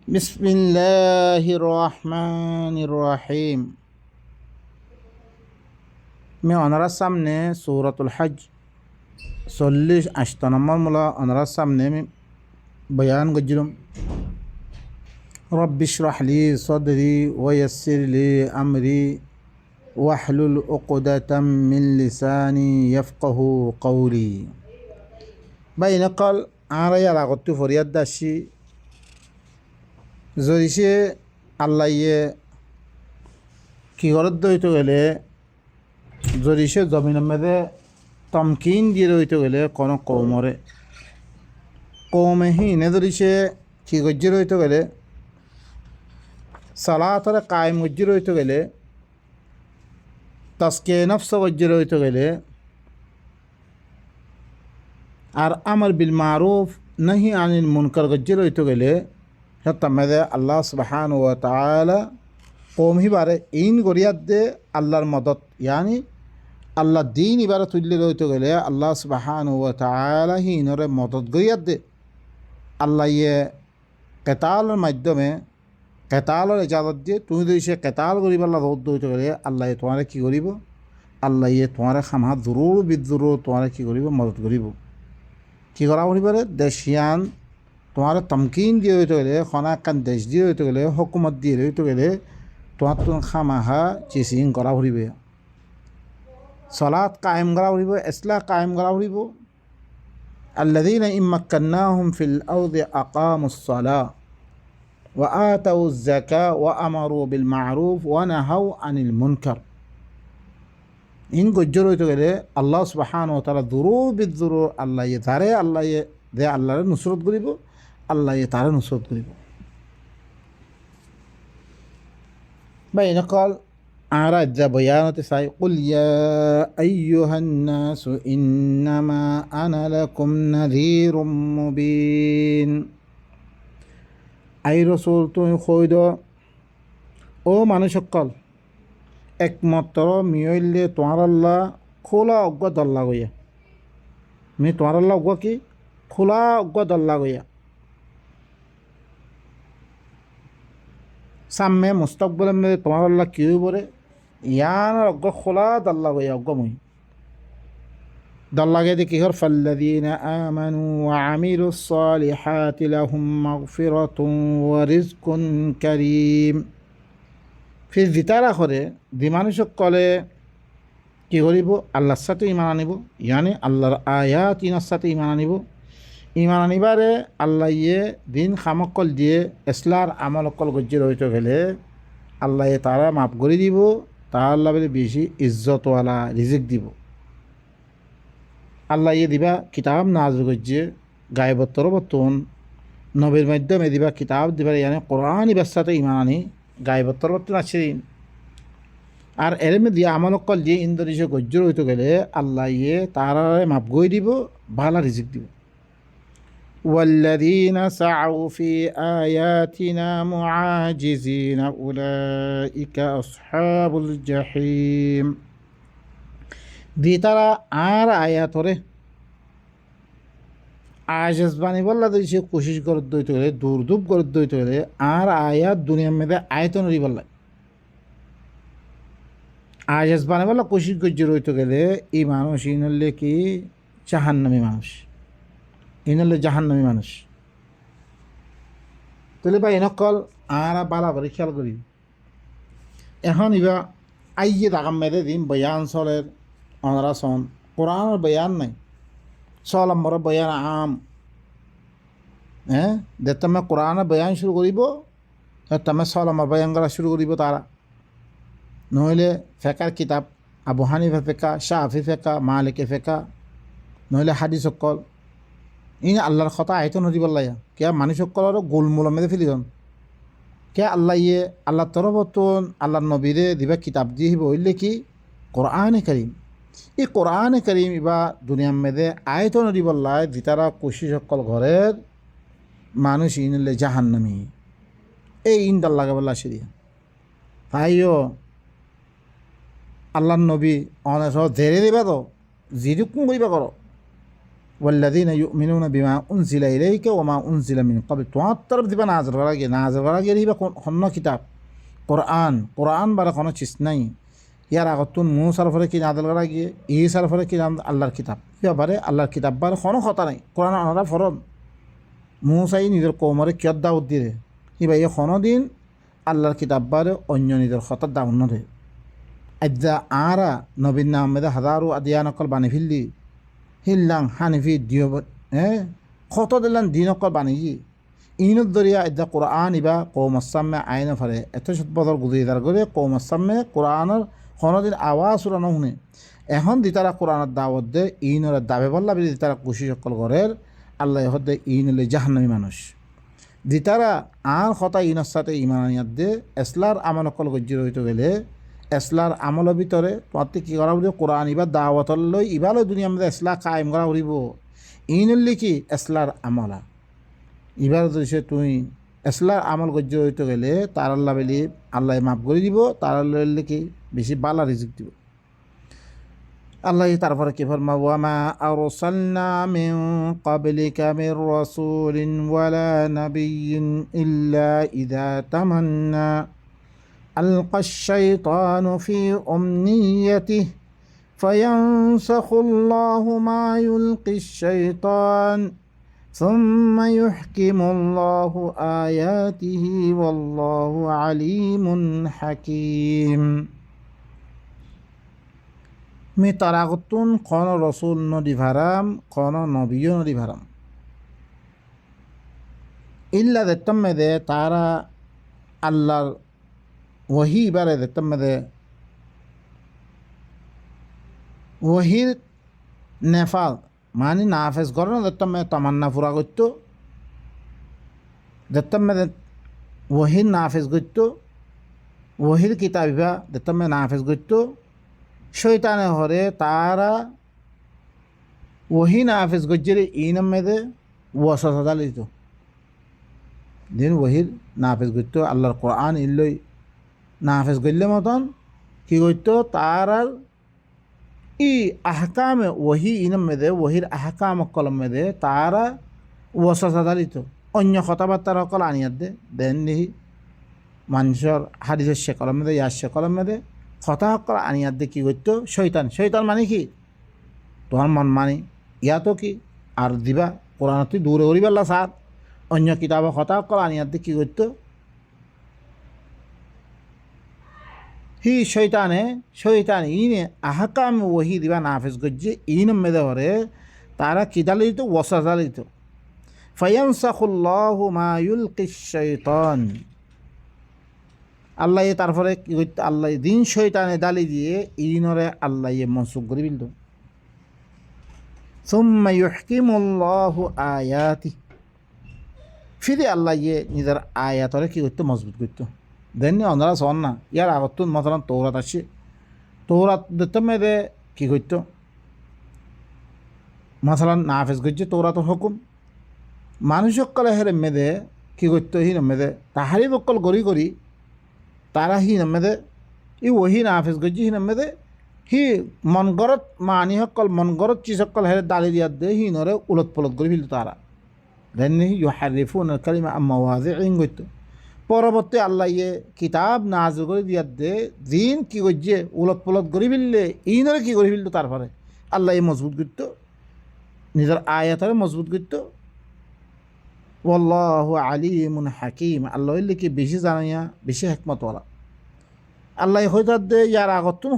বিসমিল্লাহির রহমানির রহিম। मैं ओनरा सामने सूरतुल हज 40 নম্বর मुला ओनरा सामने में बयान गज्जुलम रब्बि इश्रह ली सदरी वयस्सिर ली अमरी वाहलुल उक़दतम मिन लिसानी यफ़क़हू क़ौली। भाई नकल आरा या लागतु फरियाद दाशी जरिसे আল্লাহ কি গরদ হইতে গেলে জরিসে জমিনের মধ্যে তমকিন দিয়ে হইতে গেলে কোনো কৌমে হিনে জরিসে কি গজ্জির হইতে গেলে সালাতরে কায়েম গজ্জির হইতে গেলে তাসকে নফস গজ্জির হইতে গেলে আর আমর বিল মারুফ নহি আনিল মুনকার গজ্জির হইতে গেলে তমেদে আল্লাহ সুবহানাহু ওয়া তাআলা কৌম হিবারে ইন গরিয়াত দে আল্লাহর মদত ইয়ানি আল্লাহ দিন ইবারে তুললে রইতে গেলে আল্লাহ সুবহানাহু ওয়া তাআলা হিনরে মদত গরিয়াত দে আল্লাহ কেতালের মাধ্যমে কেতালের ইজাজত দিয়ে তুমি যদি সে কেতাল করিব আল্লাহ রোদ দইতে গেলে আল্লাহ তোমারে কী করিব আল্লাহ তোমারে খামা জরুর বিজরুর তোমারে কী করিব মদত করিব কী করা করিবারে দেশিয়ান তোমার তমকিন দিয়ে হইতে গেলে খনা কান দেশ দিয়ে হইতে গেলে হকুমত দিয়ে হইতে গেলে তোমার তো খামাহা চিচিং করা ফুরিবে সলাত কায়েম করা ফুরিব ইসলাহ কায়েম করা ফুরিব আল্লাযীনা ইম্মাক্কান্নাহুম ফিল আরদি আকামুস সালাহ ওয়া আতাউজ যাকাহ ওয়া আমারু বিল মা'রুফ ওয়া নাহাউ আনিল মুনকার। ইন গজ্জর হইতে গেলে আল্লাহ সুবহানাহু ওয়া তাআলা দুরুর বিদুরুর আল্লাহ ধারে আল্লাহ দে আল্লাহর নুসরত করিব আল্লাহ তার নুসরত করিব। ভাই নকল আরা যা বয়ানতে চাই কুল ইয়া আইয়ুহান নাসু ইন্নামা আনা লাকুম নাযীরুম মুবিন। আই রাসূল তুমি কই দ ও মানুষ সকল একমাত্র মিয়ইলে তোমার আল্লাহ খোলা অজ্ঞ দল্লা গইয়া মি তোমার আল্লাহ অজ্ঞ কি খোলা অজ্ঞ দল্লা গইয়া সামনে মুস্তাকবলের মধ্যে তোমার আল্লাহ কী বলে ইয়ান অজ্ঞ খোলা দল্লা গইয়া অজ্ঞ মুই দল্লা গিয়ে দেখি হর ফাল্লাযীনা আমানু ওয়া আমিলুস সালিহাতি লাহুম মাগফিরাতুন ওয়া রিজকুন কারীম। ফির জিতারা করে দি মানুষ কলে কী করিব আল্লাহর সাথে ইমান আনিব ইয়ানি আল্লাহর আয়াত ইনার সাথে ইমান আনিব ইমান আনিবারে আল্লাহ দিন খামকল দিয়ে ইসলার আমলকল গজ্জির হইতে গেলে আল্লাহ তারা মাফ করে দিব তার আল্লাহ বলে বেশি ইজ্জতওয়ালা রিজিক দিব আল্লাহ দিবা কিতাব নাজ গজ্জে গায়বত্তর বর্তন নবীর মাধ্যমে দিবা কিতাব দিবার ইয়ানি কোরআন ইবার সাথে ইমান আনি গায়বত্তর বর্তন আছে আর এর মধ্যে আমলকল দিয়ে ইন্দোনেশিয়া গজ্জর হইতে গেলে আল্লাহ তারা মাফ করে দিব ভালো রিজিক দিব। والذين سعوا في آياتنا معاجزين أولئك أصحاب الجحيم। দি তারা আর আয়াতরে আজেজ বানি বললা তো সে কোশিশ করে দইতে গেলে দূর করে দইতে গেলে আর আয়াত দুনিয়ার মধ্যে আয়তন রি বললাই আজেজ বানি বললা কোশিশ গজ্জে রইতে গেলে এই মানুষ ইনলে কি জাহান্নামী মানুষ ইনলে জাহান্নামী মানুষ তাহলে ভাই এনেকল আর বালা করে খেয়াল করি এখন ইবা আইয়ে দাগাম মেরে দিন বয়ান চলের অনারা সন কোরআনের বয়ান নাই চল আমার বয়ান আম দেতামে কোরআনের বয়ান শুরু করিব তামে চল আমার বয়ান করা শুরু করিব তারা নহলে ফেকার কিতাব আবু হানিফা ফেকা শাফি ফেকা মালিকে ফেকা নহলে হাদিস অকল ইন আল্লাহর কথা আয়তন হরি বললাই কে মানুষ সকলেরও গোলমূল মেরে ফেলি দন কে আল্লাহ আল্লাহ তরফতন আল্লাহ নবীরে দিবা কিতাব দিয়ে হিব হইলে কি কোরআনে করিম এই কোরআনে করিম ইবা দুনিয়ার মেদে আয়তন হরি বললাই যেতারা কুশি সকল ঘরের মানুষ ইনলে জাহান্নামী এই ইন দাল্লাগে বললা সিরিয়া তাইও আল্লাহ নবী অনেক ধেরে দিবা তো যেরকম করিবা করো ওয়াল্লাযীনা ইউমিনুনা বিমা উনজিলা ইলাইকা ওয়া মা উনজিলা মিন ক্বাবল, তোমার তরফ দিবা নাযিল করা গিয়ে দিবা অন্য কিতাব কোরআন বারে কোনো চিজ নাই। ইয়ার আগতুন মুসার ফলে কি নাযিল করা গিয়ে ঈসার ফলে কি আল্লাহর কিতাব, ব্যাপারে আল্লাহর কিতাব বারে কোনো কথা নাই। কোরআন আনারা ফরজ মুসাই নিজের কৌমরে কিয়ত দাউদ দিয়ে ইবা এই কোনো দিন আল্লাহর কিতাব বারে অন্য নিজের খতার দাউন নদে। আজ্জা আরা নবীন আহমেদ হাজারো আদিয়ান অকল বানি ফিল্লি হিল্লাং হানিফি দিও কত দিলাম দিন অকল বানিজি ইনুর দরিয়া আজ্জা কোরআন ইবা কৌমসামে আইন ফলে এত বদল গুজিদার করে কৌমসামে কোরআনের কোনোদিন আওয়াজ উড়ানো শুনে এখন দিতারা কোরআনের দাওয়াত দে ইনর দাবে বললা বলে দিতারা কুশি সকল ঘরের আল্লাহ হদে ইনলে জাহান্নামী মানুষ দিতারা আর কথা ইনর সাথে ইমানিয়াত দে এসলার আমল অকল গজ্জির হইতে গেলে এসলার আমলের ভিতরে তোমার কী করা বলি কোরআন ইবা দাওয়াতর লই ইবালৈ দুনিয়া মধ্যে এসলা কায়েম করা উড়িব ইনলি কি এসলার আমলা ইবার যদি তুমি এসলার আমল গজ্জির হইতে গেলে তার আল্লাহ বলি আল্লাহ মাফ করে দিব, তার আল্লাহ কি বেশি বালা রিজিক দিব। আল্লাহ তারপরে কি ফরমা ওয়া মা আরসালনা মিন ক্বাবলিকা মির রাসূলিন ওয়ালা নাবিয়্যিন ইল্লা ইযা তামান্না আলকা আশ-শাইতানু ফি উমনিয়্যাতিহি ফায়ানসাখুল্লাহু মা ইউলকিশ শাইতান সুম্মা ইউহকিমুল্লাহু আয়াতিহি ওয়াল্লাহু আলীমুন হাকীম। মি তারাগতুন কোন রসুল নদী ভারাম কোন নবীও নদী ভারাম ইল্লা দেখতাম মেদে তারা আল্লাহর ওহি বারে দেখতাম মেদে ওহির নেফাল মানে নাফেজ করেন দেখতাম মেদে তামান্না ফুরা করত দেখতাম মেদে ওহির নাফেজ করত ওহির কিতাবিবা দেখতাম মেদে নাফেজ করত শৈতানে হরে তারা ওহি নাফেজ গজ্জের ইনম মেদে ওয়াসাদা লিত দিন ওহির নাফেজ গজ্ত আল্লাহর কোরআন ইল্লই নাফেজ গল্লে মতন কি করত তারার ই আহকামে ওহি ইনম মেদে ওহির আহকাম কলম মেদে তারা ওয়াসাদা লিত অন্য কথাবার্তার সকল আনিয়াত দে দেন নিহি মানুষের হাদিসের সে কলম মেদে ইয়ার সে কলম মেদে কথা সকল আনিয়াত দে কী করতো শৈতান মানে কি তোমার মন মানি ইয়াতো কি আর দিবা কোরআন তুই দূরে করি পারলা সার অন্য কিতাব কথা সকল আনিয়াত দে কী করতো হি শৈতান ইনে আহকাম ওহি দিবা নাফেজ গজ্জে ইন মেদে হরে তারা কিদালে দিত ওয়াসাজা দিত ফায়ানসাখুল্লাহু মা ইউলকিশ শাইতান আল্লাহ তারপরে কি করতে আল্লাহ দিন শৈতানে দালি দিয়ে ইনরে আল্লাহ মনসুখ করে বিলত সুম্মা ইউহকিমুল্লাহু আয়াতি ফিরে আল্লাহ নিজের আয়াতরে কি করতো মজবুত করতো দেন অন্ধারা শোন না ইয়ার আগত মতলান তৌরাত আসছে তৌরাত দেখতে মেয়েদে কী করতো মশালান নাফেজ করছে তৌরাতর হুকুম মানুষ সকলে হেরে মেদে কী করতো হি মেদে তাহারি বকল করি তারা হি নমেদে ই ওহি নাফেজ গজ্জি হি নমেদে হি মন গরত মানি সকল মন গরত চি সকল হেরে দালি দিয়াত দে হি নরে উলট পলট করে ফেলতো তারা দেন ইউহারিফুন আল কালিমা আন মাওয়াযিഇহি গইতো পরবর্তী আল্লাহ কিতাব নাযিল করে দিয়াত দে দিন কি গজ্জে উলট পলট করে ফেললে ই নরে কি করে ফেলতো তারপরে আল্লাহ মজবুত করতো নিজের আয়াতরে মজবুত করতো ওয়াল্লাহু আলিমুন হাকিম আল্লাহ কি বেশি জানাইয়া বেশি হেকমতওয়ালা আল্লাহ হইতার দে ইয়ার আগতুন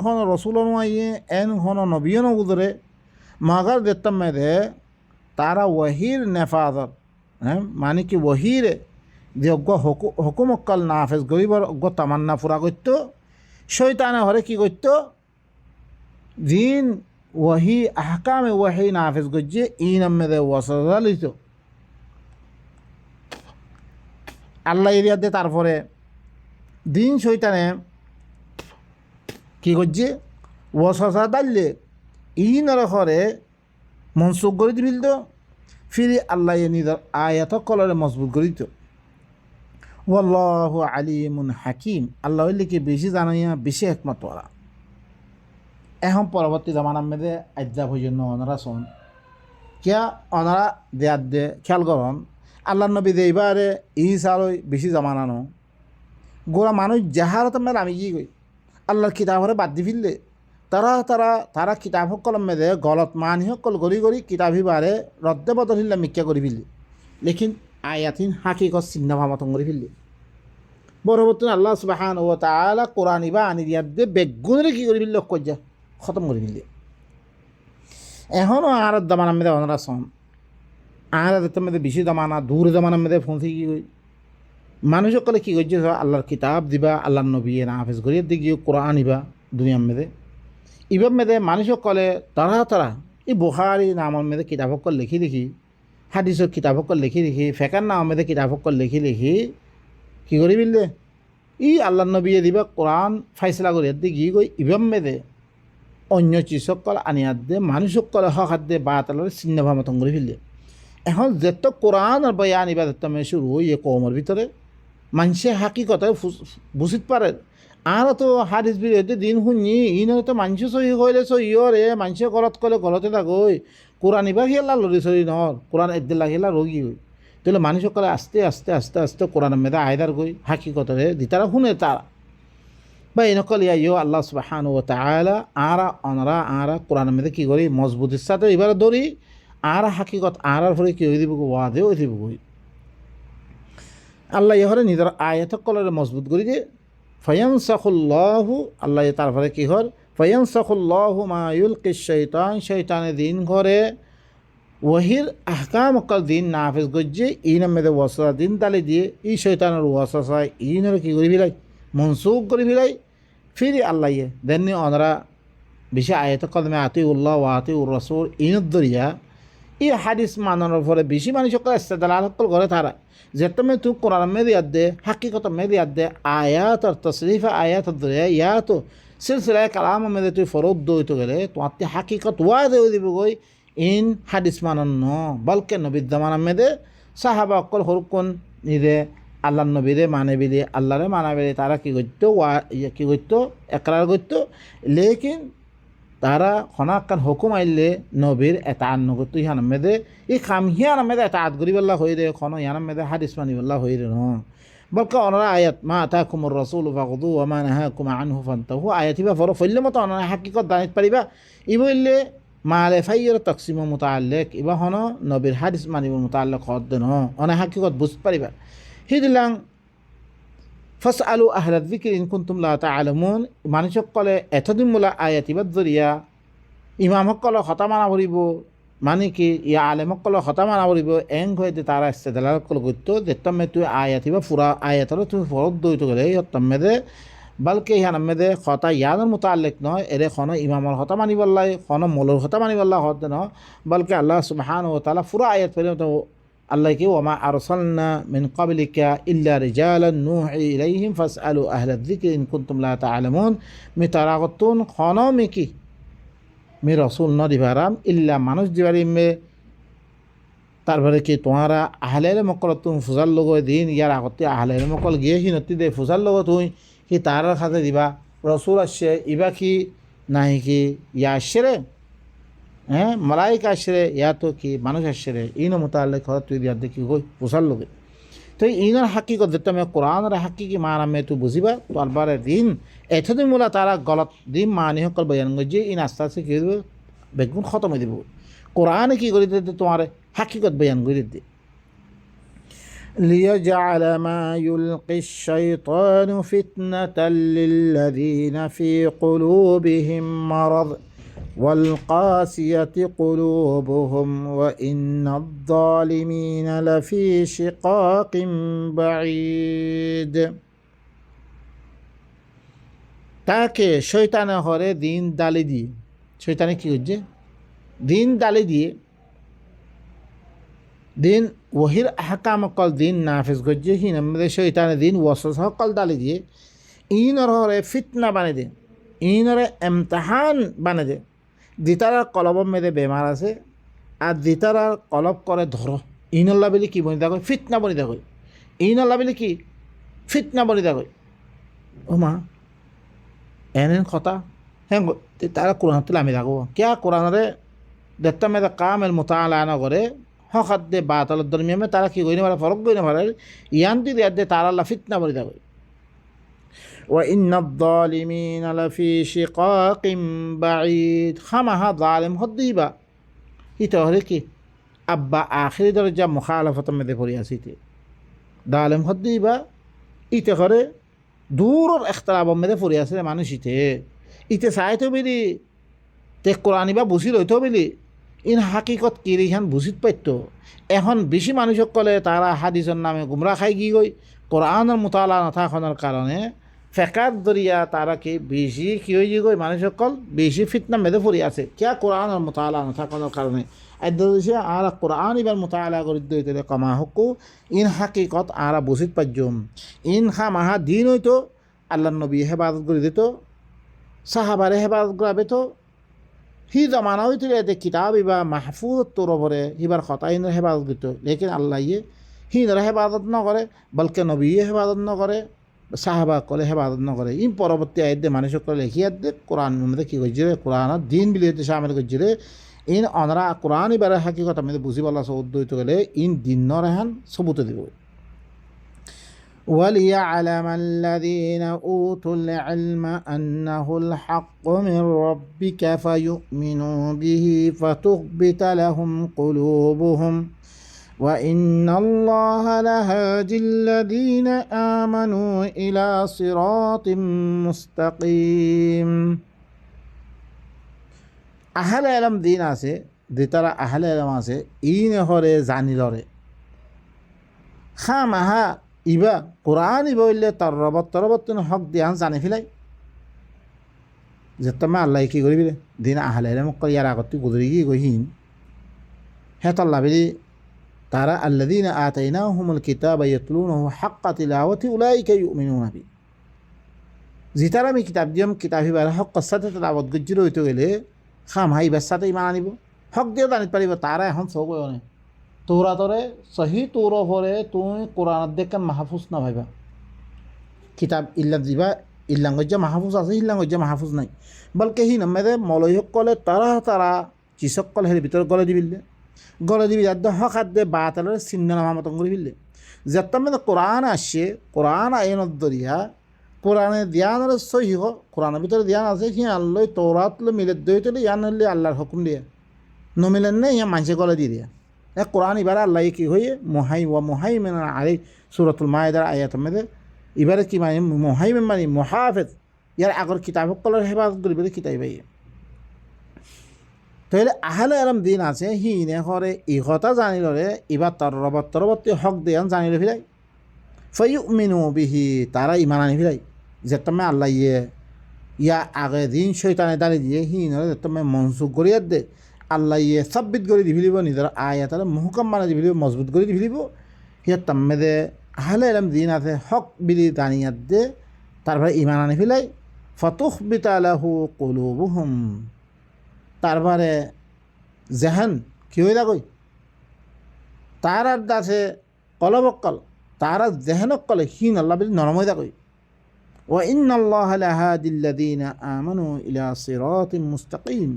খন রসুলও আইয়ে খন নবীও নবুদরে মাগার দেখতাম মেদে তারা ওয়াহির নেফাজত মানে কি ওয়াহিরে যে অজ্ঞ হুকুমক্কাল নাফেজ গরিবর অজ্ঞ তামান্না ফুরা করত শৈতানে হরে কি করত দিন ওয়াহি আহকামে ওয়াহি নাফেজ গজ্জে ইনাম মেদে ওয়াসাদা লিত আল্লাহ এরিয়াতে তারপরে দিন শৈতানে কী করছে ওয়াসা দাললে ইনর ঘরে মনসুখ করে দিবিল তো ফিরে আল্লাহ নিজের আয়াত কলরে মজবুত করে দিত ওয়াল্লাহু আলিমুন হাকিম আল্লাহ কি বেশি জানাইয়া বেশি একমতওয়ালা এখন পরবর্তী জামানার মেয়েদের আজ্জা ভোজন অনারা শোন কিয়া অনারা দেয়ার দে খেয়াল করন আল্লাহ নবী দে এবারে ইসারই বেশি জমানানো গোড়া মানুষ যাহারত মেলে আমি কি কই আল্লাহর কিতাবরে বাদ দি ফিরলে তারা কিতাব সকল মেদে গলত মানি সকল গড়ি গড়ি কিতাবি বারে রদ্দে বদল হিল্লা মিক্কা করে ফিরলি লেকিন আয়াতিন হাকিকত চিন্তা ভাবতন করে ফিরলি পরবর্তী আল্লাহ সুবহানাহু ওয়া তাআলা কোরআন ইবা আনি দিয়ার দে বেগুনরে কি করে ফিরলি কজ্জা খতম করে ফিরলি এখনও আর দামানার মেদে অনারা সন আর মেদে বেশি দামানা দূর দামানার মেদে ফোন থেকে কই মানুষ সকলে কী করছে আল্লাহর কিতাব দিবা আল্লাহর নবী না হাফেজ গড়িয়ে দিকে কোরআন ইবা দুনিয়ার মেদে ইবার মেদে মানুষ সকলে তারা এই বুখারি নামর মেদে কিতাব সকল লিখি লিখি হাদিসের কিতাব সকল লিখি লিখি ফেকার নাম মেদে কিতাব সকল লিখি লিখি কী করি বিললে ই আল্লাহর নবী দিবা কোরআন ফাইসলা করিয়ার দিকে কই ইবার মেদে অন্য চিজ সকল আনিয়ার দে মানুষ সকলে হকার দে বা তালার চিহ্ন ভামতন করে ফেললে এখন যেত কোরআন আর বয়ান ইবা যেত শুরু ইয়ে কমর ভিতরে মানুষে হাকিকতে বুঝিত পারে আর তো হাদিস বিরোধী দিন শুনি ইন তো মানুষ সহি কইলে সহিরে মানুষে গলত কলে গলতে থাকই কোরআন ইবা খেলা লড়ি চড়ি নহর কোরআন এদিলা খেলা রোগী হই তাহলে মানুষ সকলে আস্তে আস্তে আস্তে আস্তে কোরআনের মেধা আয়দার গই হাকিকতরে দিতারা শুনে তারা বা এনেকল ইয়ো আল্লাহ সুবহানাহু ওয়া তাআলা আরা কোরআনের মেধে কী করি মজবুতির সাথে এবারে ধরি আর হাকিকত আর ফলে কী হয়ে দিব ওয়াদে হয়ে দিব গই আল্লাহ ইহরে নিজের আয়াত কলরে মজবুত করে দিয়ে ফয়ানসাখুল্লাহু আল্লাহ তারপরে কী হর ফয়ানসাখুল্লাহু মা ইউলকি শৈতানে দিন ঘরে ওহির আহকাম অকল দিন নাফেজ গজ্জে ইনের মেদে ওয়াসা দিন তালে দিয়ে ই শৈতানের ওয়াসায় ইনের কী করে ফিলাই মনসুখ করে ফিলাই ফিরে আল্লাহ দেননি ওনারা বেশি আয়াত কলমে আতি উল্লাহ ও আতি উর রসুল ইনত দরিয়া ই হাদিস মানানোর ফলে বেশি মানুষ সকল ইস্তেদলাল সকল করে তারা যেতমে তুই কোরআন মেদি আদে হাকিকত মেদি আদে আয়াত আর তসরিফা আয়াত দরিয়া ইয়া তো সিলসিলায় কালাম মেদে তুই ফরদ দইতে গেলে তোমার হাকিকত ওয়া দেও দিব গই ইন হাদিস মানন ন বলকে নবিদ্যমান মেদে সাহাবা অকল হরুকন নিদে আল্লাহ নবীরে মানে বিলি আল্লাহরে মানা বিলি তারা কী করতো কী করতো একরার করতো লেকিন তারা খনাকান হুকুম আইলে নবীর এটা আন্ন করতো ইহান মেদে ই খাম হিয়ান মেদে এটা আত করিবেল্লা হয়ে রে খন ইয়ান মেদে হাদিস মানিবেল্লা হয়ে রে ন বলকে অনারা আয়াত মা আতাকুমুর রাসূল ফাখুযু ওয়া মা নাহাকুম আনহু ফান্তাহু আয়াত ইবা ফর ফইলে মতো অনারা হাকিকত দানিত পারিবা ই বললে মালে ফাইয়ের তকসিম মুতাআল্লিক ইবা হন নবীর হাদিস মানিব মুতাআল্লিক হদ ন অনা হাকিকত বুঝ পারিবা হিদিলাং ফাসআলু আহলা যিকরি ইন কুনতুম লা তা'লামুন মানুষ সকলে এতদিন মোলা আয়াত ইবাদ জরিয়া ইমাম সকলে হতা মানা করিব মানে কি ইয়া আলেম সকলে হতা মানা করিব এং হইতে তারা ইস্তেদলাল সকল করতো যেতমে তুই আয়াত ইবা ফুরা আয়াতর তুই ফরদ দইতে গেলে তম্মেদে বলকে ইহান মেদে হতা ইয়ানোর মুতাআল্লিক নয় এরে খন ইমামর হতা মানিবল্লাই খন মৌলর হতা মানিবল্লা হতে ন বলকে আল্লাহ সুবহানাহু ওয়া তাআলা ফুরা আয়াত পেলে তো আল্লাহ কি ওমা আরসালনা মিন ক্বাবলিকা ইল্লা রিজালান নূহি ইলাইহিম ফাসআলু আহলা যিকরি ইন কুনতুম লা তা'লামুন মি তারাগতুন খন মি কি মি রাসূল ন দিবারাম ইল্লা মানুষ দিবারিম মে তারপরে কি তোমারা আহলের মকল তুমি ফুজার লগ দিন ইয়ার আগতে আহলের মকল গিয়ে হিনতি দে ফুজার লগ তুই কি তার খাতে দিবা রসুল আসছে ইবা কি নাই কি ইয়া আসছে রে হ্যাঁ মালাইকা আসছে রে ইয়া তো কি মানুষ আসছে রে ইনো মোতাল্লিক হওয়া তুই দিয়া দেখি কই পোষার লোকে তো ইনার হাকিকত যেটা আমি কোরআনের হাকিকি মান আমি তুই বুঝিবা তোরবারে দিন এতদিন মোলা তারা গলত দিন মানি সকল বয়ান গজি ইন আস্তে আস্তে কী দিব বেগুন খতম হয়ে দিব কোরআনে কী করে দিতে তোমার হাকিকত বয়ান করে দিতে ليجعل ما يلقي الشيطان فتنة للذين في قلوبهم مرض والقاسية قلوبهم وإن الظالمين لفي شقاق بعيد তাকে শয়তানে হরে দিন দালি দিয়ে শয়তানে কি হচ্ছে দিন দালি দিয়ে দিন ওহির আহকাম অকল দিন নাফিজ গজ্জে হিন আমাদের শৈতানে দিন ওয়াসওয়াস সকল দালি দিয়ে ইনর হরে ফিতনা বানিয়ে দে ইনরে এমতাহান বানিয়ে দে দিতারার কলব মেদে বেমার আছে আর দিতারার কলব করে ধর ইনল্লা বলি কি বনি দেখো ফিতনা বনি দেখো ইনল্লা বলি কি ফিতনা বনি দেখো ও মা এন কথা হ্যাঁ তারা কোরআন তুলে আমি দেখো কে কোরআনরে দেখতাম মেয়েদের কামের মোতালা না করে হকাত দে বাতাল দরমিয়ামে তারা কি করি না পারে ফরক করি না পারে ইয়ান্তি দিয়ে দে তারা আল্লাহ ফিতনা বলি থাকবে وإن الظالمين لفي شقاق بعيد خمها ظالم হদ্দিবা ইতো হরে কি আব্বা আখিরি দরজা মুখালাফত মেদে পড়ি আসিতে জালেম হদ্দিবা ইতে করে দূরের ইখতিলাফ মেদে পড়ি আসে মানুষ ইতে চাইতো বিলি তে কোরআনি বা বুঝি লইতো বিলি ইন হাকিকত কিরিহান বুঝিত পাইত এখন বেশি মানুষ কলে তারা হাদিসের নামে গুমরা খাই গি গই কোরআনের মোতালা নাথাকনের কারণে ফেকার দরিয়া তারা কি বেশি কি হয়ে গই মানুষ সকল বেশি ফিতনা মেদে পড়ি আছে কিয়া কোরআনের মোতালা নাথাকনের কারণে আদে আর কোরআন এবার মোতালা করে দিতে কমা হকু ইন হাকিকত আর বুঝিত পাইজম ইন মাহা দিন হইতো আল্লাহ নবী হেফাজত করে দিত সাহাবারে হেফাজত করাবে তো হি জমানা হইতে এতে কিতাব ইবা মাহফুজ তোর ওপরে হিবার খতাইনের হেফাজত দিত লেকিন আল্লাহ হিনরা হেফাজত নকরে বলকে নবী হেফাজত নকরে সাহাবা কলে হেফাজত নকরে ইন পরবর্তী আয়দে মানুষ করে লেখিয়া দে কোরআন মধ্যে কী করছে কোরআন দিন বিলিয়ে সামিল করছে ইন অনরা কোরআন এবারে হাকিকত আমি বুঝি বলা সৌদ্দ হইতে গেলে ইন দিন রেহান সবুতে দিব وليعلم الذين أوتوا العلم أنه الحق من ربك فيؤمنوا به فتخبت لهم قلوبهم وإن الله لهادي الذين آمنوا إلى صراط مستقيم আহলে এলম দিন আছে যে তারা আহলে এলম আছে ইন হরে জানিলরে মাহা ইবা কোরআন ইবা হইলে তরবত হক দিয়ান জানি ফেলাই যে তুমি আল্লাহ কি করবি দিন আহলে এলম ইয়ার আগত গুজরি গিয়ে গহিন হে তল্লা বেরি তারা আল্লাদিন আতাইনাহুমুল কিতাবা ইয়াতলুনাহু হাক্কা তিলাওয়াতি উলাইকা ইউমিনুনা বি জিতারা আমি কিতাব দিয়াম কিতাবি বার হক সাথে তালাওয়াত গজ্জির হইতে গেলে হাই ইবার সাথে ইমান আনিব হক দিয়ে জানিতে পারিব তারা এখন সব অনেক তোরা তরে সহি তোর ভরে তুই কোরআন দেখে মাহফুজ না ভাইবা কিতাব ইল্লা দিবা ইল্লাঙ্গজ্জা মাহফুজ আছে ইল্লাঙ্গজ্জা মাহফুজ নাই বলকে হি নামে মলয় কলে তারা চিসক কলে হের ভিতরে গলে দিবি যাদ হকাত দে বাতালের চিহ্ন নামামতন করে ফেললে যাত্রা মানে কোরআন আসছে কোরআন আইনত দরিয়া কোরআনে ধ্যানের সহি কোরআনের ভিতরে ধ্যান আছে সি আল্লাহ তোরাত মিলে দই তুলে ইয়ান হলে আল্লাহর হুকুম দিয়ে নমিলেন না ইয়া মানুষে গলে দিয়ে দিয়া কোরআন এবারে আল্লাহ কি হয়ে মোহাইমেন আলী সুরতুল মায়েদার আয়াত মেদে এবারে কি মানে মোহাইমেন মানে মহাফেজ ইয়ার আগর কিতাব কলার হেফাজত করিবে কিতাব বাইয়ে তাহলে আহলে আলম দিন আছে হিনে হরে ইহতা জানিলরে এবার তরবর্তী হক দিয়ান জানিলে ফিরাই ফায়ুমিনু বিহি তারা ইমান আনি ফিরাই যে তুমি আল্লাহ ইয়া আগে দিন শৈতানে দাঁড়িয়ে দিয়ে হিনরে যে তুমি মনসুখ করিয়ার দে আল্লাহ সাব্বিত করে দি ফেলিব নিজের আয়াতারে মুহকাম মানে দি ফেলিব মজবুত করে দি ফেলিব হিয়া তাম্মেদে আহলে আলম দিন আছে হক বিলি দানিয়াত দে তারপরে ইমান আনি ফেলাই ফাতুখবিতা লাহু কুলুবুহুম তারপরে জেহান কি হয়ে থাকই তার আর আছে কলবক্কল তারা জেহানক্কলে হীন আল্লাহ বলি নরম হয়ে থাকই ও ইন্নাল্লাহা লাহাদিল্লাযীনা আমানু ইলা সিরাতিম মুস্তাকিম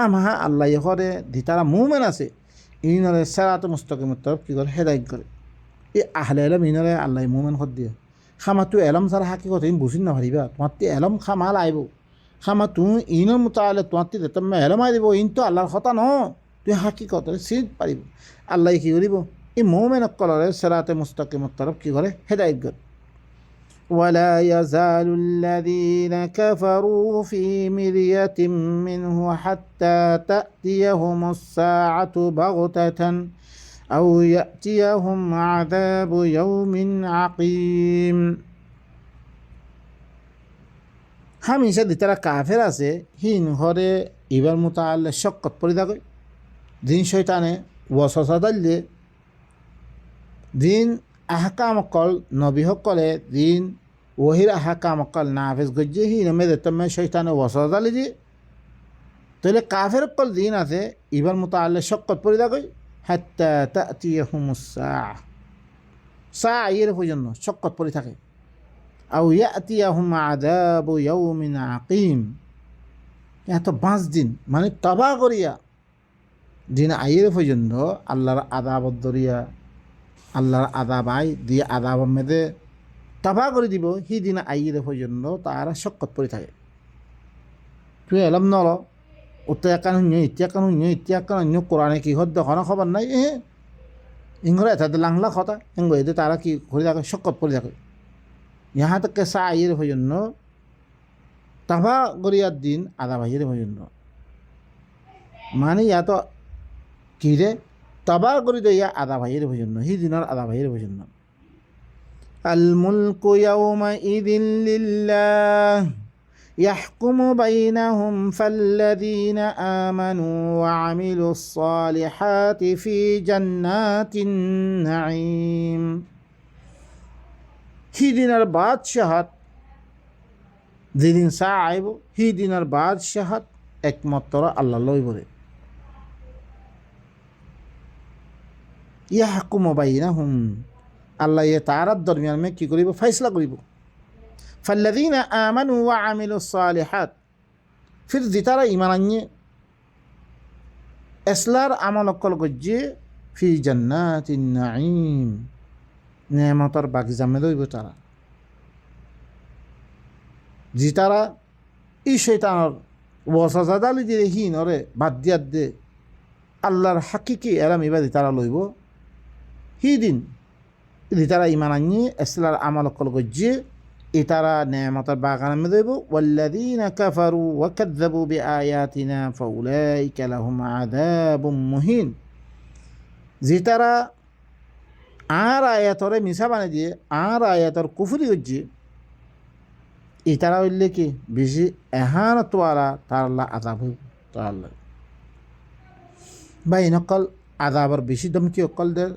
মাহা আল্লাহ হরে দিতারা মুমেন আছে ইনরে সিরাত মুস্তাকিমের তরফ কি করে হেদায়েত করে এই আহলে ইলম ইনরে আল্লাহ মুমেন হদ দিয়ে খামা তুই এলম ছাড়া হাকিকত ইন বুঝিন না পারিবা তোমার এলম খামা লাইব খামা তুই ইনের মোতালে তোমার তুমি এলমাই দিব ইন তো আল্লাহর কথা ন তুই হাকিকত চিন পারিব আল্লাহ কি করিব এই মুমেন কলরে সিরাতে মুস্তাকিমের তরফ কি করে হেদায়েত করে ولا يزال الذين كفروا في مرية منه حتى تأتيهم الساعة بغتة أو يأتيهم عذاب يوم عقيم হামিশা দিতারা কাফের আছে হিন ঘরে ইবার মোতালে শক্কত পড়ি থাকে দিন শৈতানে ওয়াসওয়াসা দাইলে দিন আহকাম অকল নবী সকলে দিন ওহির আহকাম অকল নাফেজ গজ্জে হি নমে তুমি শৈতানে ওয়াসওয়াসা দালি দিয়ে তাহলে কাফের অকল দিন আছে ইবার মোতালে শক্কত পড়ি থাকে হাত্তা তাতিয়াহুমুস সাআ এর পর্যন্ত শক্কত পড়ি থাকে আও ইয়াতিয়াহুম আযাবু ইয়াউমিন আকিম এত 5 দিন মানে তবা করিয়া দিন আইয়ের পর্যন্ত আল্লাহর আদাবত দরিয়া আল্লাহর আদাব আই দিয়ে আদাব মেদে তাবা করে দিব সেই দিন আইয়ের পর্যন্ত তারা শক্কত পড়ে থাকে তুই এলাম নল ওতে একান শূন্য ইতিয়া একান শূন্য কোরআনে কি হদ দেখো খবর নাই ইংরে এটাতে লাংলা কথা এতে তারা কি করে থাকে শক্কত পড়ে থাকে ইহা থেকে চা আইয়ের পর্যন্ত তাবা গরিয়ার দিন আদাব আইয়ের পর্যন্ত মানে ইয়াত কি রে তাবা করি তো ইয়া আদা ভাইয়ের পর্যন্ত সেই দিনের আদা ভাইয়ের পর্যন্ত আল মুলকু ইয়াউমাইযিন লিল্লাহ يحكم بينهم فالذين آمنوا وعملوا الصالحات في جنات النعيم হি দিনের বাদশাহত যেদিন চা আইব হি দিনের বাদশাহত একমাত্র আল্লাহ লইবরে ইয়াহকুমু বাইনাহুম আল্লাহ তারার দরমিয়ান মে কি করিব ফয়সলা করিব ফাল্লাযীনা আমানু ওয়া আমিলুস সালিহাত ফির যিতারা ঈমান আনিয়ে এসলার আমল অকল গজ্জে ফি জান্নাতিন নাঈম নেয়ামতের বাগিচা মে দইব তারা যিতারা ই শয়তানের ওয়াসাজাদালি দিয়ে হিনরে বাদ দিয়াত দে আল্লাহর হাকিকি এরাম ইবাদি তারা লইব হি দিন তারা ইমান আনিয়ে এসলার আমল কল গজ্জে ইতারা নেয়ামতের বাগান মে দেব ওয়াল্লাযীনা কাফারু ওয়া কাযযাবু বিআয়াতিনা ফাউলাইকা লাহুম আযাবুম মুহিন যেতারা আর আয়াতরে মিছা বানিয়ে দিয়ে আর আয়াতর কুফরি গজ্জে ইতারা হইলে কি বেশি এহানত ওয়ালা তার আল্লাহ আযাব তার আল্লাহ বা ইনকল আযাবর বেশি দমকি অকল দের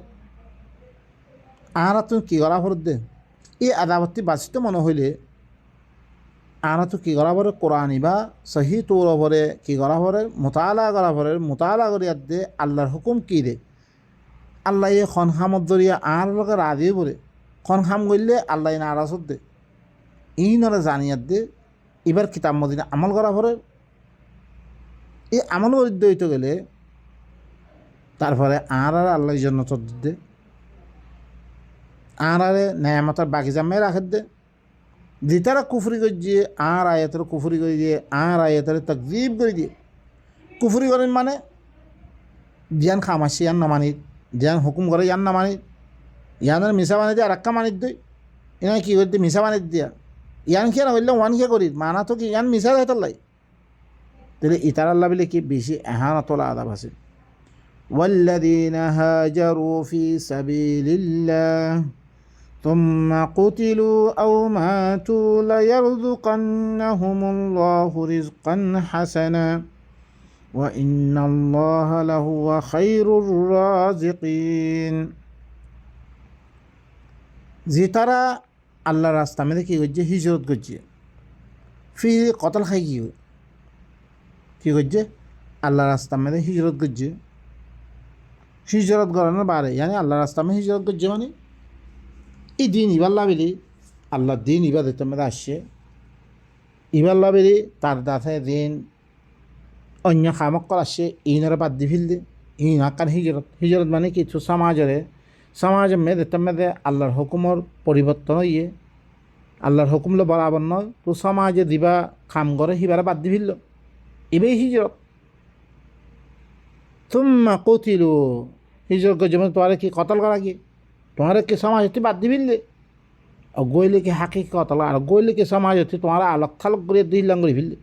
আরা তো কি করা ভরত দে এই আদাবতী বাঁচিত মনে হইলে আরা তো কি করা ভরে কোরআন বা সহি তোর ভরে কি করা ভরে মোতালা করা ভরে মোতালা করিয়ার দে আল্লাহর হুকুম কি দে আল্লাহ এই খনখামত দরিয়া আর লোকের রাজিয়ে পড়ে খনখাম করলে আল্লাহ নারাজত দে এই নরে জানিয়ার দে এবার কিতাব মদিনা আমল করা ভরে এই আমল বরিদ্ধ হইতে গেলে তারপরে আর আল্লাহ জন্য তোর দে আর নেয়ামতের বাগিচা মেয়ে রাখে দে যেতারা কুফরি করে দিয়ে আর আয়াতের কুফরি করে দিয়ে আর আয়াতের তাকজিব করে দিয়ে কুফরি করেন মানে জ্ঞান খামাসি ইয়ান না মানি জ্ঞান হুকুম করে ইয়ান না মানি ইয়ানের মিশা বানিয়ে দিয়ে আর একটা মানিত দই এনে কী করতে মিশা বানিয়ে দিয়া ইয়ান খেয়ে না হইলে ওয়ান খেয়ে করি মানা তো কি ইয়ান মিশা রেহে লাই তাহলে ইতার আল্লাহ বলে কি বেশি এহানতলা আদাব আছে والذين هاجروا في سبيل الله ثم قتلوا أو ماتوا ليرزقنهم الله رزقا حسنا وإن الله لهو خير الرازقين যেতারা আল্লাহর রাস্তা মধ্যে কী করছে হিজরত করছে ফির কতল খাই কী করছে আল্লাহর রাস্তা মধ্যে হিজরত করছে হিজরত করানোর বারে জানি আল্লাহ রাস্তা মে হিজরত করছে মানে এই দিন ইবাল্লা বেলি আল্লাহর দিন ইবাদতের মধ্যে আসছে ইবাল্লা বেলি তার দাঁতে দিন অন্য খামক্কল আসছে ইনারা বাদ দি ফেললে ইন আকার হিজরত মানে কিছু সমাজের মেয়েদের মধ্যে আল্লাহর হুকুমর পরিবর্তন হইয়ে আল্লাহর হুকুমলো বরাবর নয় তো সমাজে দিবা খাম করে হিবারা বাদ দি ফেলল এবেই হিজরত তুম্মা কতিলু হিজরত যেমন তোমার কি কতল করা কি তোমার কি সমাজ হতে বাদ দিবিলে আর গইলে কি হাকি কতল আর গইলে কি সমাজ হতে তোমার আলোক থালক করে দিলাম করে ফেললে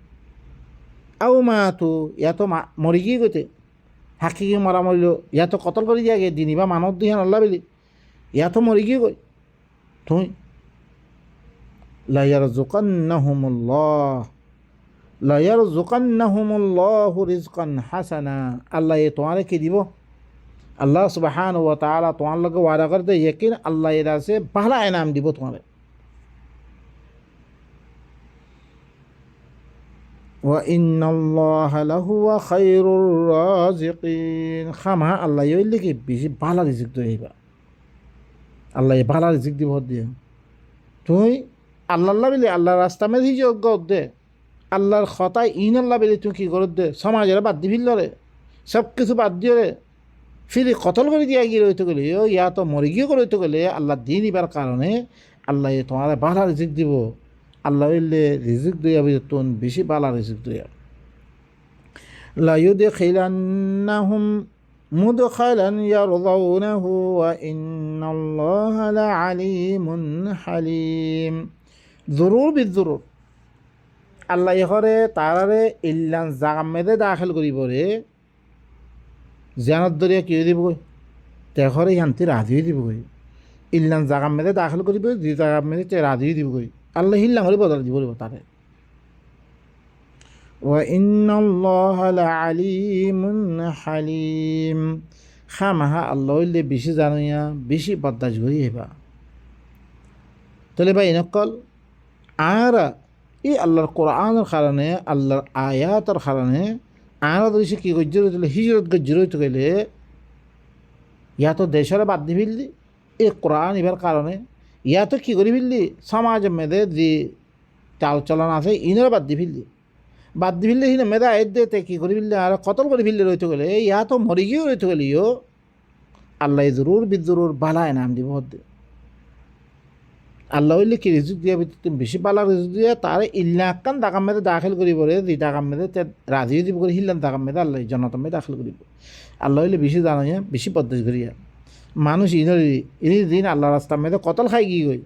আও মা তো ইয়াতো মরি গিয়ে গতে হাকি মরা মরিল ইয়াতো কতল করে দিয়া গে দিনী বা মানব দিহান আল্লাহ বেলি ইয়াতো মরি গিয়ে গই তুমি লায়ারযুকান্নাহুমুল্লাহু রিজকান হাসানা আল্লাহ তোমারে কি দিব আল্লাহ সুবহানাহু ওয়া তাআলা তোমার লগে ওয়াদা করতে यकीन আল্লাহ এর আছে ভালো ইনাম দিব তোমারে ওয়া ইন্নাল্লাহা লাহুয়া খায়রুর রাজিকিন খামা আল্লাহ ইল্লি কি বেশি ভালো রিজিক দেইবা আল্লাহ ভালো রিজিক দিব দিয়ে তুই আল্লাহ বলি আল্লাহর রাস্তা মে হিজরত দে আল্লাহর খতায় ইন আল্লাহ বেলি তুই কী করে দে সমাজের বাদ দি ফিরল রে সব কিছু বাদ দিয়ে ফিরে কতল করে দিয়া গিয়ে রইতে গেলে ইয়া তো মরে গিয়ে রইতে গেলে আল্লাহ দিন ইবার কারণে আল্লাহ তোমার বালা রিজিক দিব। আল্লাহ হইলে রিজিক দিয়া তুন বেশি বালা রিজিক দিয়া লা ইউদখিলান্নাহুম মুদখালান ইয়ারদাউনাহু ওয়া ইন্নাল্লাহা লাআলিমুন হালিম। জরুর বিজরুর আল্লাহ ইহরে তারারে ইল্লান জাগাম মেদে দাখিল করিব রে জিয়ানত দরিয়া কি দিব তেখরে শান্তি রাজি দিব গই। ইল্লান জাগাম মেদে দাখিল করিব যে জাগাম মেদে রাজি দিব গই আল্লাহ হিল্লাম করে বদল দিব তারে। ওয়া ইন্নাল্লাহা লাআলিমুন হালিম। খামাহা আল্লাহ হইলে বেশি জানিয়া বেশি বদাস করি হেবা। তাহলে ভাই নকল আর এই আল্লাহর কোরআনের কারণে আল্লাহর আয়াতের কারণে আরা ধরেছে কী গজ্জর হইতে হিজরত গজ্জর হইতে গেলে ইয়া তো দেশের বাদ দি ফেললি এই কোরআন এবার কারণে ইয়া তো কী করে ফেললি সমাজের মেয়েদের যে চাল চলন আছে ইনারা বাদ দি ফেললি হিনে মেয়েরা এর দিয়ে কী করে ফেললি আর কতল করে ফেললি রইতে গেলে ইয়া তো মরে গিয়েও রইতে গেলিও আল্লাহ জরুর বিজরুর বালায় নাম দিব হদ্দে। আল্লাহ হইলে কি রিজুক দিয়া তুমি বেশি পালা রিজুক দিয়া তার ইল্লাকান দাকাম মেদে দাখিল করিব রে যে দাকাম মেদে রাজি দিব করে হিল্লান দাকাম মেদে আল্লাহ জনতম মেদে দাখিল করিব। আল্লাহ হইলে বেশি জানাইয়া বেশি পদ্ধতি করিয়া মানুষ ইনি দিন আল্লাহ রাস্তা মেদে কতল খাই গিয়ে গই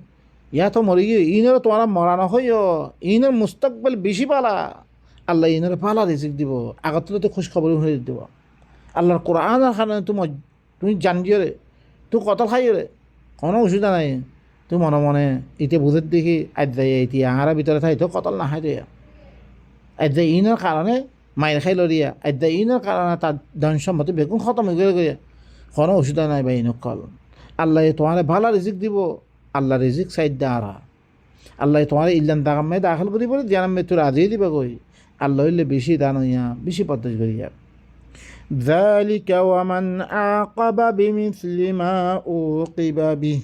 ইয়া তো মরি গিয়ে ইনের তোমার মরানো হইও ইনের মুস্তাকবেল বেশি পালা আল্লাহ ইনের পালা রিজুক দিব আগত তো খোঁজ খবর হয়ে দিব। আল্লাহর কোরআনের কারণে তুমি জানিও রে তুই কতল খাই রে কোনো অসুবিধা নাই। তুই মনে মনে ইতে বুঝের দেখি আজ্জাই এতিয়া আহারা ভিতরে থাই তো কতল না খাই রিয়া আজ্জাই ইনের কারণে মায়ের খাই লরিয়া আজ্জাই ইনের কারণে তার ধন সম্পত্তি বেগুন খতম হয়ে গিয়ে কোনো অসুবিধা নাই ভাই নকল। আল্লাহ তোমার ভালো রিজিক দিব আল্লাহ রিজিক সাইড দা আরা আল্লাহ তোমার ইল্লান দাগামে দাখিল করি বলে জানাম তোর আজিয়ে দিবে গই আল্লাহ হইলে বেশি দান হইয়া বেশি পদ্ধতি করিয়া। ذلك ومن عاقب بمثل ما عوقب به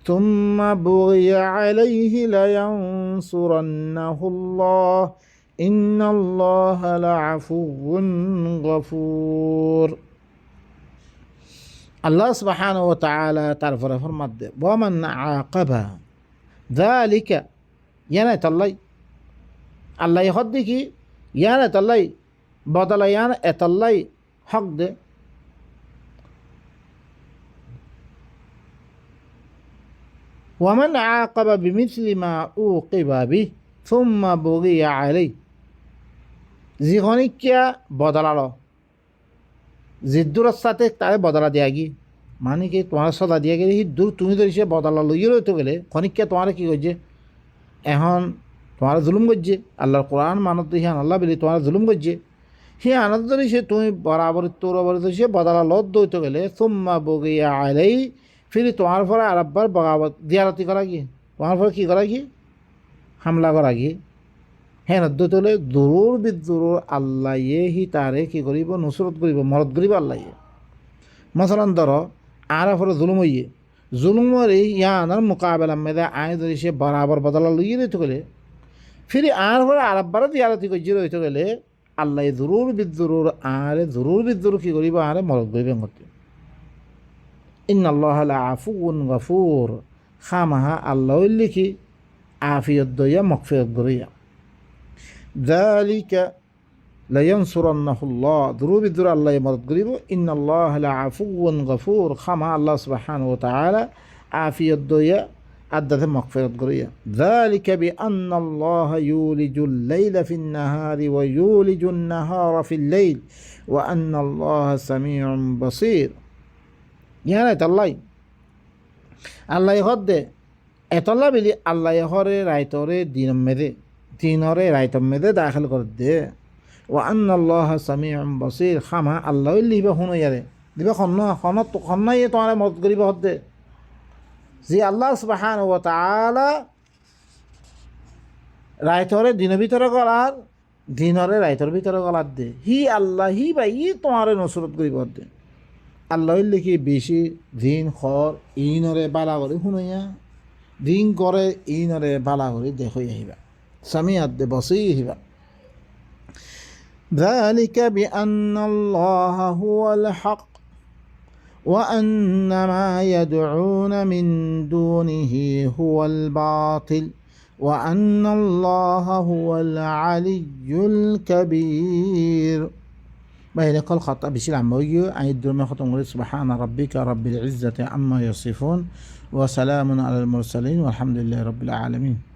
ثم بغي عليه لينصرنه الله إن الله لعفو غفور। আল্লাহ সুবহানাহু ওয়া তাআলা তারপরে ফরমাত দে ওয়ামান আকাবা যালিকা ইয়ানা তাল্লাই আল্লাহ হদ দেখি ইয়ানা তাল্লাই বদলা ইয়ানা এতাল্লাই হক দে ওয়ামান আকাবা বিমিসলি মা উকিবা বিহি সুম্মা বুগিয়া আলাইহি যিখনিকিয়া বদলালো জিদ্দুরের সাথে তারে বদলা দিয়া গি মানে কি তোমার সদা দিয়া গেলে সি দূর তুমি ধরি সে বদলা লইয়ে রইতে গেলে খনিকা তোমার কী করছে এখন তোমার জুলুম করছে আল্লাহর কোরআন মানত হিয়ান আল্লাহ বলি তোমার জুলুম করছে সে আনন্দ ধরি সে তুমি বরাবর তোর সে বদলা লত দইতে গেলে সুম্মা বগিয়া আলাই ফিরি তোমার পরে আরেকবার বগাবত দিয়ারতি করা কি তোমার পরে কী করা কি হামলা করা কি হ্যাঁ নদ্দত হলে জরুর বিজরুর আল্লাহ হি তারে কী করিব নুসরত করিব মরদ করিব আল্লাহ মশলান ধর আর ফলে জুলুম হইয়ে জুলুমের ইয়ানার মোকাবেলা মেদে আয় ধরি সে বরাবর বদলা লইয়ে রইতে গেলে ফিরি আর ফলে আরেকবার দিয়ারতি করছে রইতে গেলে আল্লাহ জরুর বিজরুর আরে জরুর বিজরুর কী করিব আরে মরদ করিব করতে। ইন্নাল্লাহা লাআফুউন গফুর খামাহা আল্লাহ লিখি আফিয়ত দইয়া মগফিরাত করিয়া। ذلك لينصرنه الله ضروب الذر الله مدد قريبه إن الله لعفو غفور خما الله سبحانه وتعالى عافية الدنيا أدت مغفرة قرية. ذلك بأن الله يولج الليل في النهار ويولج النهار في الليل وأن الله سميع بصير. يعني الله يخد এতলা বলি আল্লাহ হরে রায়তরে দিন মেদে তিনরে রায়তম মেদে দাখিল করে দে ও আন্নাল্লাহ সামিউম বসির খামা আল্লাহ লিবা শুনো ইয়ারে দিবা খন্নাই তোমার মত করিব হদে যে আল্লাহ সুবহানাহু ওয়া তাআলা রায়তরে দিনের ভিতরে গলার দিনরে রায়তর ভিতরে গলার দে হি আল্লাহ হি বা ই তোমার নসরত করিব হদে আল্লাহ লিখি বেশি দিন খর ইনরে বালা করে শুনাইয়া দিন করে ইনরে বালা করে দেখই আহিবা স্বামী আদে বসেই আহিবা। ذلك بأن الله هو الحق وأن ما يدعون من دونه هو الباطل وأن الله هو العلي الكبير. بين كل خطأ بشيل عموية عن الدرمي خطأ سبحان ربك رب العزة عما يصفون وسلام على المرسلين والحمد لله رب العالمين.